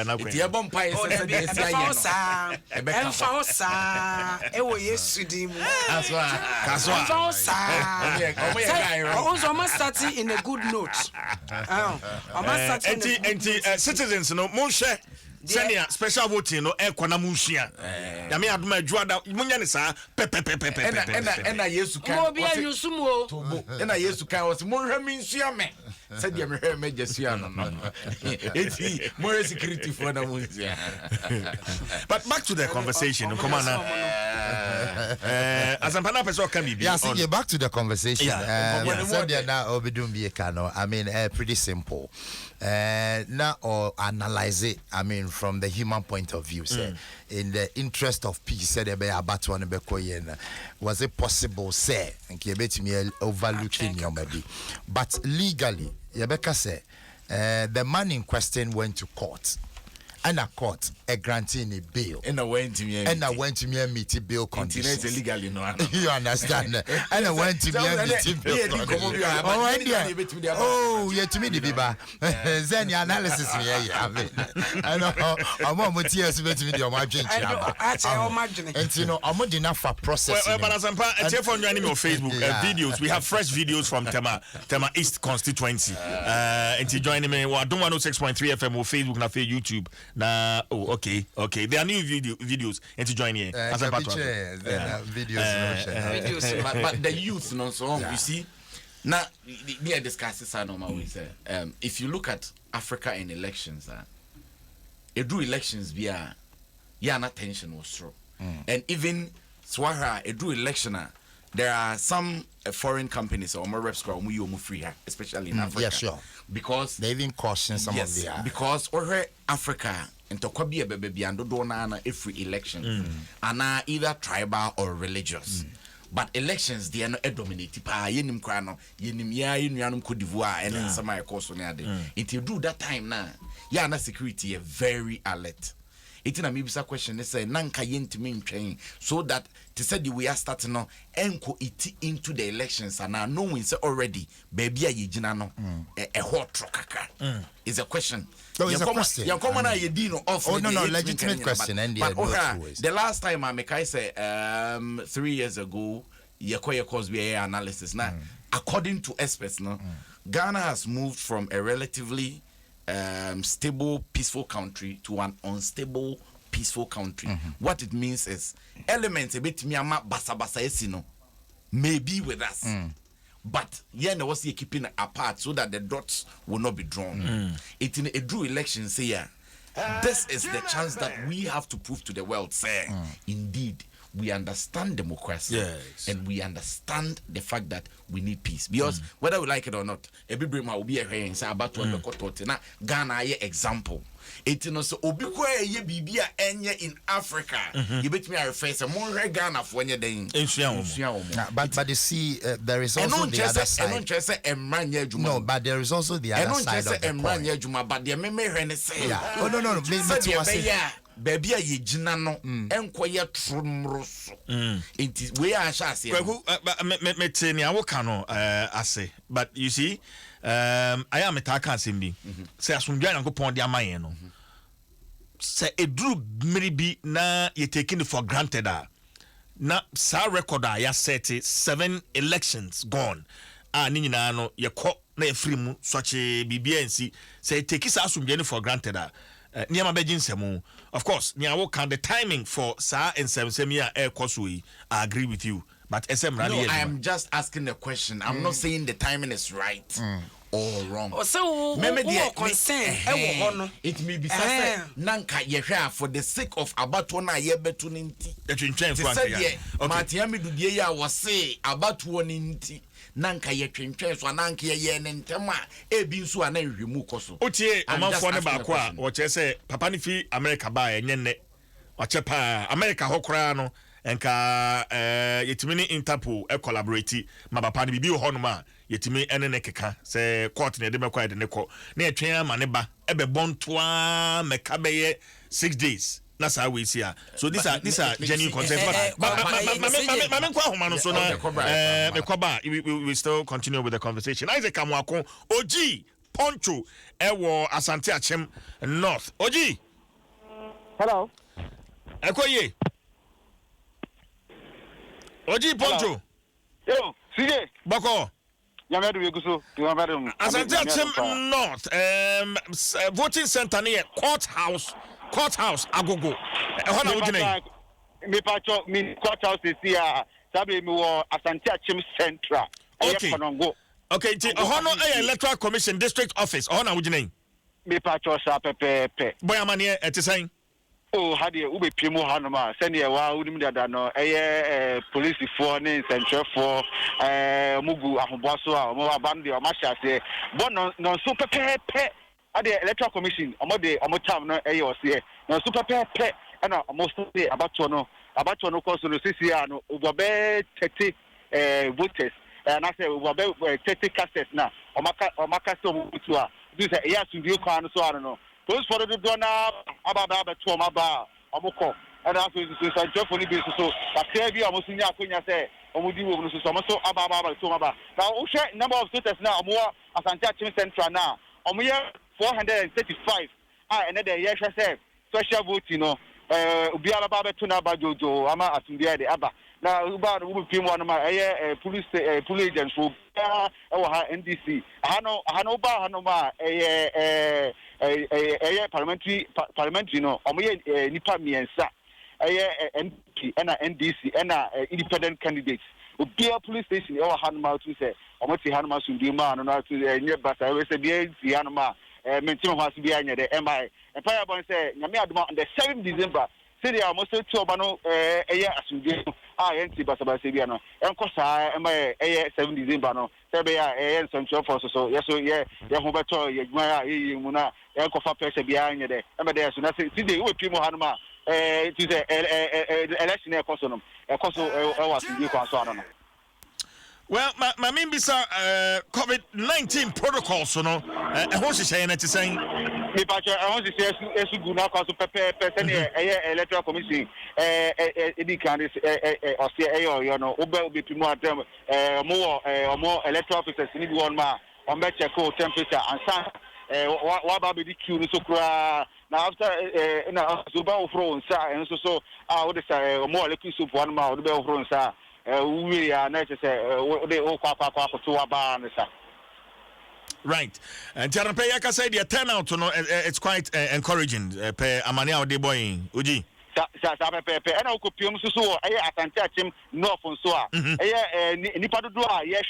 Iti ebompa yesa de sia Enfa ewo Yesu di mu. Kaswa. Also must start in a good note. Citizens no mo hwe senior special voting no e kwana mu hia. Ya me adoma adwada munya ne sa pepepepepe. Ena Yesu kan. Mo bia nyusumu o. Tobo. Ena Yesu kan o se mo hwe mi nsua me. Said the American Jessia no. It's more security for the Munzia. But back to the conversation, come on. As I'm person can be. Yeah, see, back to the conversation. I mean, pretty simple. Now or analyze it. I mean, from the human point of view, say, in the interest of peace, said about one was it possible, say, and keep me overlooking your maybe, but legally. Yebeka say the man in question went to court and a court granting a bail and I went to me meet bail conditions legally no you understand and I went to meet bail oh yeah to me the biba then the analysis I mean I know I'm more tears to me the margin and you know I'm enough for processing but as I'm on your Facebook videos we have fresh videos from Tema East constituency and to join me well don't 106.3 FM or Facebook na YouTube na okay there are new videos and to join here as a videos but the youth no so you see now we are discussing normal say if you look at Africa in elections it do elections via yana tension was strong and even Swahara it do election there are some foreign companies or more reps free especially in Africa. Yeah, sure. Because they even caution some of the because over Africa and to be a baby and do na every election and either tribal or religious. But elections they are not dominated by yenim krano yenim ya yenuanum Cote d'Ivoire and then some course on it you do that time now ya na security very alert. It's a mibisa question. They say nanka yentimi train so that they said we are starting now enko iti into the elections and now knowing say already baby a yijina no a hot trokaka is a question. No, it's a question. You come on you off. Oh no legitimate question and the last time I make I say 3 years ago yekoye cause be analysis now according to experts now Ghana has moved from a relatively stable, peaceful country to an unstable, peaceful country. What it means is elements a bit miyama basa esino may be with us, but yeah, was he keeping apart so that the dots will not be drawn. It's in a true election. Say this is the chance that we have to prove to the world. Say indeed. We understand democracy and we understand the fact that we need peace because whether we like it or not, every Brima will be a and say about to Ghana example. It you know so obikwa ye bibia enye in Africa. You bet me I refer some more Ghana for any day. But you see there is also the other side. No, but there is also the other side of the coin. But the memory say oh no baby a yigina no enkoye trumroso it we are shase me teni awoka no ase but you see I am metaka asembi say asundwa yankopon de amayen no say eduru miribi na ye taking it for granted na sa record ya set 7 elections gone ni nyina no ye ko na ye free mu soche bibia nsi say take sa asundwa for granted Niama Bejinsemu. Of course, Niawo can the timing for Sa and Semia Air Kosui. I agree with you. But SM Rally. No, I am just asking a question. I'm not saying the timing is right or wrong. So, it may be Nanka Yehra for the sake of Abatona Yebetuninti. That you change Matiami Dudia was say Abatuaninti. Nanka ye twentwe so nanka ye ntema ebi nso ana hwemu koso otie amanfo ne ba kwa wo che se papa ne fi America ba enye ne wa che pa America hokora no enka yetimi ni Interpol collaborate ma papa ne bibi ho no ma yetimi ene ne keka se court ne de mekwa de ne ko na etwen ama ne ba ebe bontoa meka be ye 6 days. That's how we see her. So these are genuine concerns. We still continue with the conversation. Isaac Kamwako, OG Poncho, Ewo Asante Achem North. OG. Hello. Ekoye. Oji Poncho. Yo, CJ. Bako. Yamedu Yeguso. Asante Achim North. Voting center near courthouse agogo. Ehona ujine. Me pacho me courthouse is here. Sabi me wo Asante Achim Central. Okay. Okay, ehona electoral commission district office. Ehona ujine. Me pacho sa pepe. Boy amane etisan. Oh, hadi ube pimu hanoma send ye wa unim dada no police for ne central for mugu ahoboso a mo abam de o ma hyase but no so pepe ade electoral commission omo tam no ose no so pepe na omo so de abato no course no CCA no obobe 30 voters na say obobe 30 cassettes na omaka so mutu a do say ya sundio kwa no so no those for the donor about to aba omoko and after so Jeff only be so but be almost in akonya say omudi wo no so aba to aba now o share number of voters now omo Asante Achim Central now omo 435 and then the year say special voting no obi aba to na ba jojo ama asundia de aba na uba no pim one ma police agents for NDC hano ba hano ma parliamentary no omoye nipa miensa MP and NDC and independent candidates obia police station hano ma to say omoti hano ma sundi ma no na to nye basa we say bi hano ma mentim ho ase bi anya de MI empire bon say nyame adoma on the 7th December say they are most to oba no asundi yenti basa bi no enko saa MI 7th December no say be central force so yeso ye ho beto ye dwuma mu na enko fa pressure bi anya de emede so na say today we pimo hanoma it is election ekoso no ekoso asundi kwa so no. Well, my main bisa COVID-19 protocols no ehon hye na tisɛn me pacho ehon hye esu gu na kwa so pepe electoral commission edi kan ose yo no obe pimu atem mo electoral officers ni bi won ma on be check temperature and san wa be di queue so kura na after na so ba ofro nsa enso so wo de say mo electoral soup one ma wo de be ofro nsa we are not say they all kwa to aba nsa. Right. And Jarape yaka say the turnout no it's quite encouraging per amania de boy uji sa pepe na okopiom so Asante Achim North so nipa dodo a ye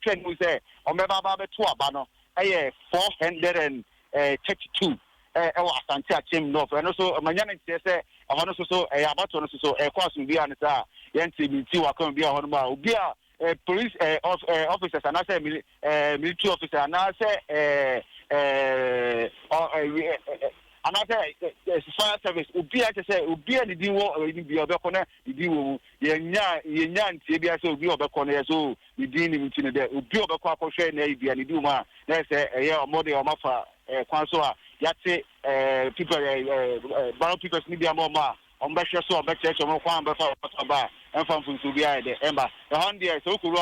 hwe nu say o me ba be to aba no 432 Asante Achim North and also manya na say hono so abato no so kwaso bia ne sa yenti binti wa kan bia hono ma obi a police officers and say military officer and say and fire service obi a say obi a di wo ni bia obekọ na di wo yenya ntie bia say obi obekọ na so di ni nti ne de obi obekọ akọhwe na bia ni di wo a na say omode omafa kwan so a yate people barrel people ni bia mo ma on be hwe so on be check on kwan be fa ba enfam funsu bia de emba the hand there so kuru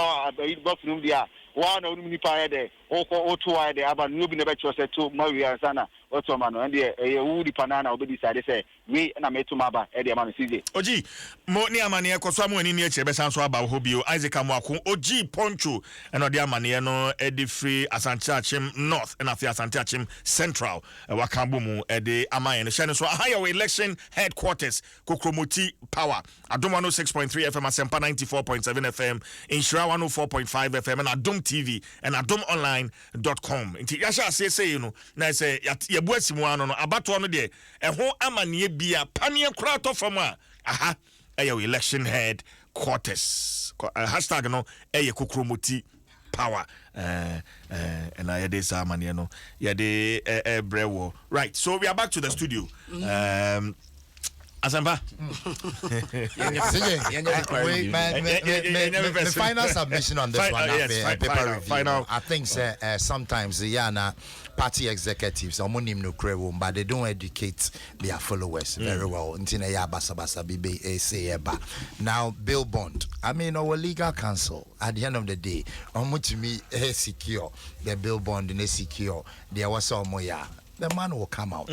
box room dia wa na onum nipa ya de o to wa de aba no bi na be che se to mawi ansana o to ma no and e wu di panana obi decide say we na me to ma ba e de ma no CJ oji mo ni amane e koso amu ani ni e che be san so aba ho bio Isaac Amuako oji Poncho and odi amane no e de free Asante Achim North and afi Asante Achim Central wakambo mu e de amaye no hye so higher election headquarters Kokromoti Power Adom 106.3 FM Asempa 94.7 FM Inshira 104.5 FM and Adom TV and adomonline.com inti yasha say you know na say yabu asimu ano no abato no de eho amane bia panie kura to fam a aha eyo election headquarters hashtag no Kokromoti Power and I had this amane no ya de brewo right so we are back to the studio Asamba. The final submission on this one, paper review. Final. I think sometimes the party executives but they don't educate their followers very well. Now, Bill Bond, I mean, our legal counsel at the end of the day, to me, secure the Bill Bond and secure. There was some the man will come out.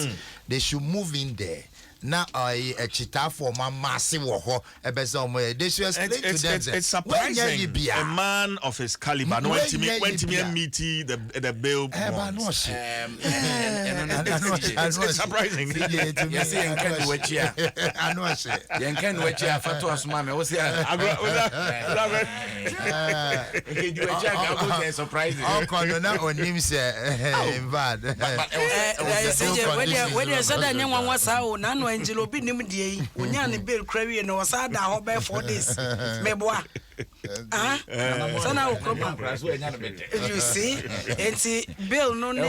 They should move in there na a chita for my massive wo ebezo they should explain to them. It's surprising a man of his caliber no went to me meet the bill. It's surprising. Yes, you can watch ya. I know say. You can watch ya for to asma me. What's ya? Okay, you watch ya go surprising. Oh, kono na onim say bad. When you said that you want to na no angelo bi nim die onya ne bill krawie no wasa da ho be 4 days meboa sana okroba you see enti bill no ne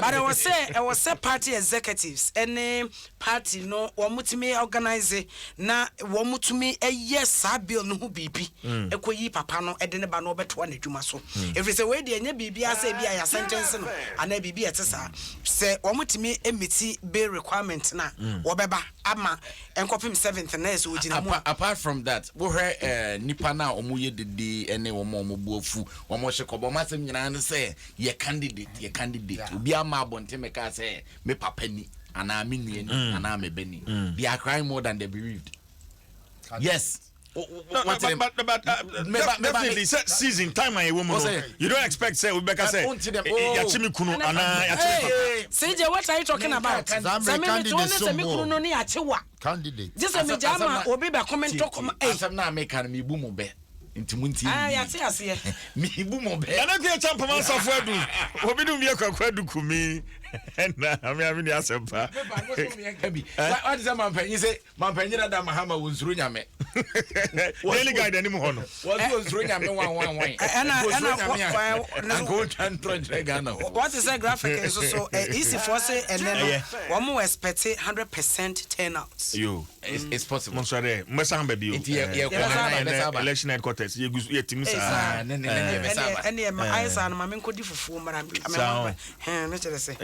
but I was say party executives any party no womutimi organize na womutumi eye sa bill no hu bibi ekoyi papa no ede ne ba no beto na dwuma so if say we de nya bibi asa bi ya sentence no ana bibi etesa say womutimi emiti bill requirement na wobeba ama enkopim 7th na so ogina mu apart from that wo hwe nipa na omuye dede ene wo mo buafu wo mo hye kobo masem nyina ne say ye candidate obi ama abonte meka say me papa ni ana me ni ana me beni they are crying more than they believed. Yes. But definitely season time a woman you don't expect say Rebecca say yachimi kunu ana yachimi CJ what are you talking about? Candidate just a jama obi be comment to come asem na make an me bu mo be ntimunti yate ase me bu mo be ana ke champa man safo adu obi dum ye kwakwa du kumi na ami ni asempa what is man panyi say man panyi na da mahama wonsuru nyame daily guide ani mo hono wonsuru nyame wan and go tran Ghana what is that graphic so easy for say and then one more expect 100% turnout it's possible mon soirée mo san ba bio election headquarters ye gusu ye tim sa and my eyes and my men ko di fufu mara no chere say